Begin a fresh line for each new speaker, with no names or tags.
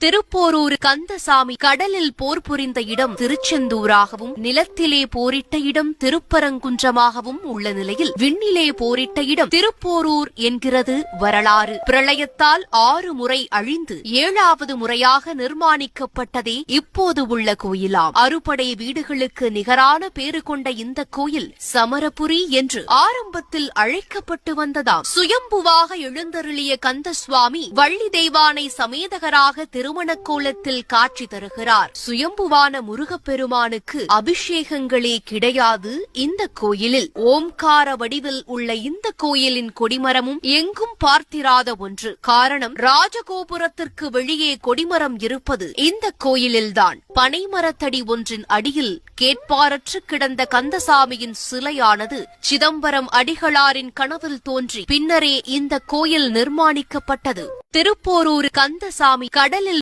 திருப்போரூர் கந்தசாமி கடலில் போர் புரிந்த இடம் திருச்செந்தூராகவும், நிலத்திலே போரிட்ட இடம் திருப்பரங்குன்றமாகவும் உள்ள நிலையில் விண்ணிலே போரிட்ட இடம் திருப்போரூர் என்கிறது வரலாறு. பிரளயத்தால் 6 முறை அழிந்து 7வது முறையாக நிர்மாணிக்கப்பட்டதே இப்போது உள்ள கோயிலாம். அறுபடை வீடுகளுக்கு நிகரான பேறு கொண்ட இந்த கோயில் சமரபுரி என்று ஆரம்பத்தில் அழைக்கப்பட்டு வந்ததாம். சுயம்புவாக எழுந்தருளிய கந்தசுவாமி வள்ளி தெய்வானை சமேதகராக திருமணக் கோலத்தில் காட்சி தருகிறார். சுயம்புவான முருகப்பெருமானுக்கு அபிஷேகங்களே கிடையாது. இந்த கோயிலில் ஓம்கார வடிவில் உள்ள இந்த கோயிலின் கொடிமரமும் எங்கும் பார்த்திராத ஒன்று. காரணம், ராஜகோபுரத்திற்கு வெளியே கொடிமரம் இருப்பது இந்த கோயிலில்தான். பனைமரத்தடி ஒன்றின் அடியில் கேட்பாரற்று கிடந்த கந்தசாமியின் சிலையானது சிதம்பரம் அடிகளாரின் கனவில் தோன்றி பின்னரே இந்த கோயில் நிர்மாணிக்கப்பட்டது. திருப்போரூர் கந்தசாமி கடலில்